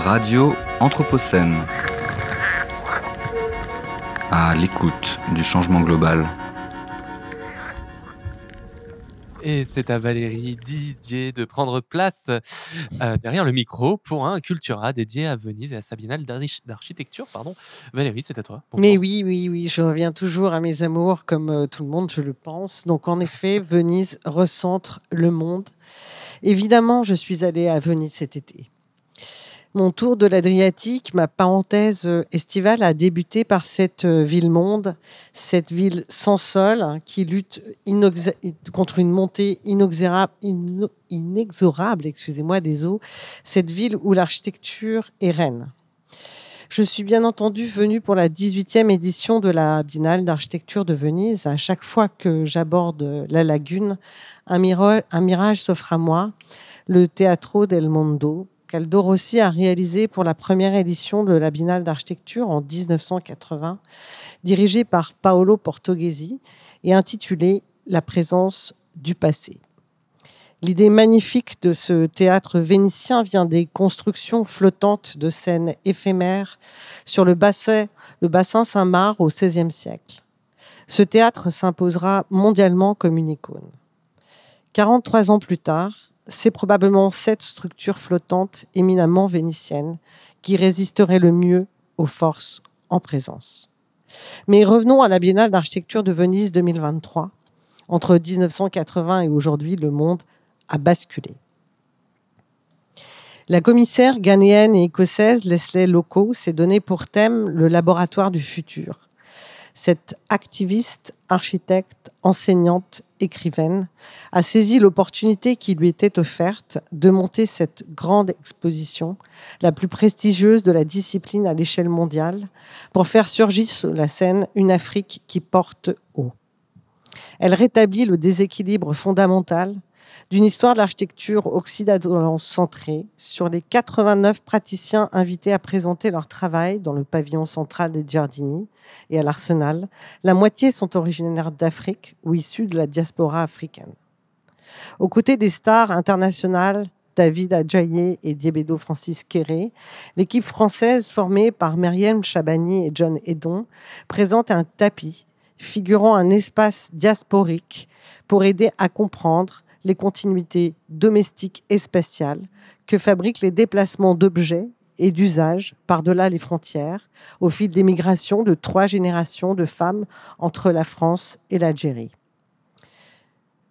Radio Anthropocène, à l'écoute du changement global. Et c'est à Valérie Didier de prendre place derrière le micro pour un Cultura dédié à Venise et à sa biennale d'architecture. Valérie, c'est à toi. Bonjour. Mais oui, je reviens toujours à mes amours, comme tout le monde, je le pense. Donc, en effet, Venise recentre le monde. Évidemment, je suis allée à Venise cet été. Mon tour de l'Adriatique, ma parenthèse estivale, a débuté par cette ville-monde, cette ville sans sol, qui lutte contre une montée inexorable des eaux, cette ville où l'architecture est reine. Je suis bien entendu venue pour la 18e édition de la Biennale d'architecture de Venise. À chaque fois que j'aborde la lagune, un mirage s'offre à moi, le Teatro del Mondo, qu'Aldo Rossi a réalisé pour la première édition de la Biennale d'architecture en 1980, dirigée par Paolo Portoghesi et intitulée « La présence du passé ». L'idée magnifique de ce théâtre vénitien vient des constructions flottantes de scènes éphémères sur le bassin Saint-Marc au XVIe siècle. Ce théâtre s'imposera mondialement comme une icône. 43 ans plus tard, c'est probablement cette structure flottante éminemment vénitienne qui résisterait le mieux aux forces en présence. Mais revenons à la Biennale d'architecture de Venise 2023. Entre 1980 et aujourd'hui, le monde a basculé. La commissaire ghanéenne et écossaise Leslie Loco s'est donné pour thème le laboratoire du futur. Cette activiste, architecte, enseignante, écrivaine a saisi l'opportunité qui lui était offerte de monter cette grande exposition, la plus prestigieuse de la discipline à l'échelle mondiale, pour faire surgir sur la scène une Afrique qui porte haut. Elle rétablit le déséquilibre fondamental d'une histoire de l'architecture occidentalo-centrée sur les 89 praticiens invités à présenter leur travail dans le pavillon central des Giardini et à l'Arsenal. La moitié sont originaires d'Afrique ou issus de la diaspora africaine. Aux côtés des stars internationales David Adjaye et Diébedo Francis Kéré, l'équipe française formée par Myriam Chabani et John Edon présente un tapis figurant un espace diasporique pour aider à comprendre les continuités domestiques et spatiales que fabriquent les déplacements d'objets et d'usages par-delà les frontières au fil des migrations de 3 générations de femmes entre la France et l'Algérie.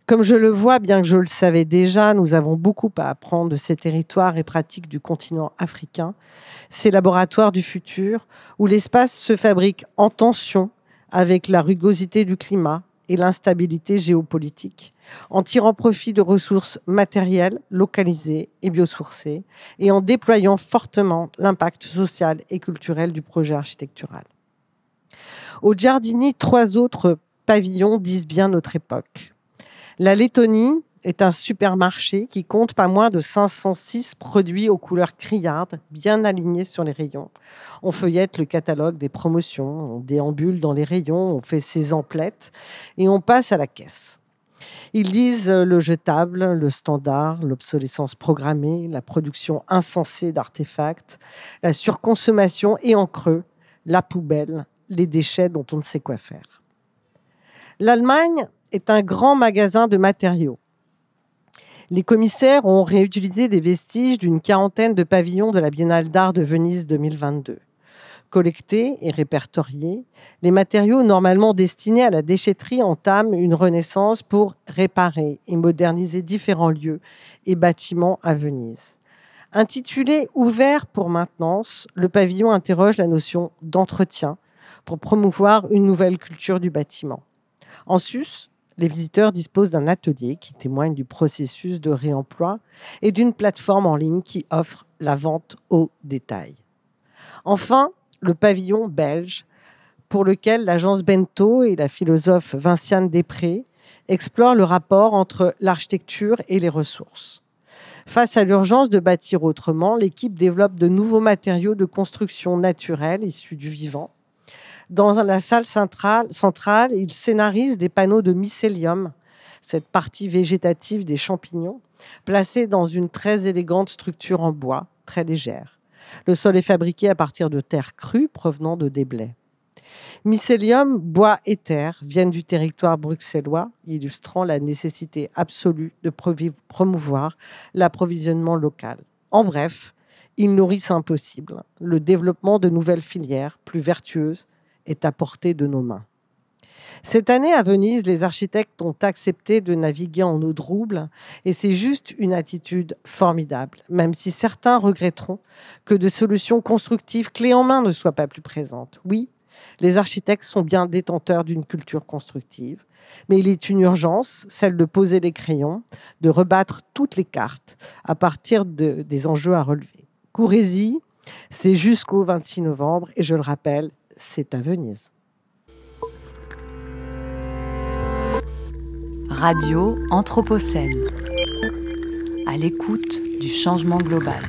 Comme je le vois, bien que je le savais déjà, nous avons beaucoup à apprendre de ces territoires et pratiques du continent africain, ces laboratoires du futur où l'espace se fabrique en tension avec la rugosité du climat et l'instabilité géopolitique, en tirant profit de ressources matérielles, localisées et biosourcées, et en déployant fortement l'impact social et culturel du projet architectural. Au Giardini, 3 autres pavillons disent bien notre époque. La Lettonie est un supermarché qui compte pas moins de 506 produits aux couleurs criardes, bien alignés sur les rayons. On feuillette le catalogue des promotions, on déambule dans les rayons, on fait ses emplettes et on passe à la caisse. Ils disent le jetable, le standard, l'obsolescence programmée, la production insensée d'artefacts, la surconsommation et en creux, la poubelle, les déchets dont on ne sait quoi faire. L'Allemagne est un grand magasin de matériaux. Les commissaires ont réutilisé des vestiges d'une 40aine de pavillons de la Biennale d'art de Venise 2022. Collectés et répertoriés, les matériaux normalement destinés à la déchetterie entament une renaissance pour réparer et moderniser différents lieux et bâtiments à Venise. Intitulé « Ouvert pour maintenance », le pavillon interroge la notion d'entretien pour promouvoir une nouvelle culture du bâtiment. En sus, les visiteurs disposent d'un atelier qui témoigne du processus de réemploi et d'une plateforme en ligne qui offre la vente au détail. Enfin, le pavillon belge, pour lequel l'agence Bento et la philosophe Vinciane Després explorent le rapport entre l'architecture et les ressources. Face à l'urgence de bâtir autrement, l'équipe développe de nouveaux matériaux de construction naturelle issus du vivant. Dans la salle centrale, il scénarise des panneaux de mycélium, cette partie végétative des champignons, placés dans une très élégante structure en bois, très légère. Le sol est fabriqué à partir de terres crues provenant de déblais. Mycélium, bois et terre viennent du territoire bruxellois, illustrant la nécessité absolue de promouvoir l'approvisionnement local. En bref, ils nourrissent impossible. Le développement de nouvelles filières plus vertueuses est à portée de nos mains. Cette année, à Venise, les architectes ont accepté de naviguer en eau trouble et c'est juste une attitude formidable, même si certains regretteront que de solutions constructives clés en main ne soient pas plus présentes. Oui, les architectes sont bien détenteurs d'une culture constructive, mais il est une urgence, celle de poser les crayons, de rebattre toutes les cartes à partir des enjeux à relever. Courez-y, c'est jusqu'au 26 novembre et je le rappelle, c'est à Venise. Radio Anthropocène, à l'écoute du changement global.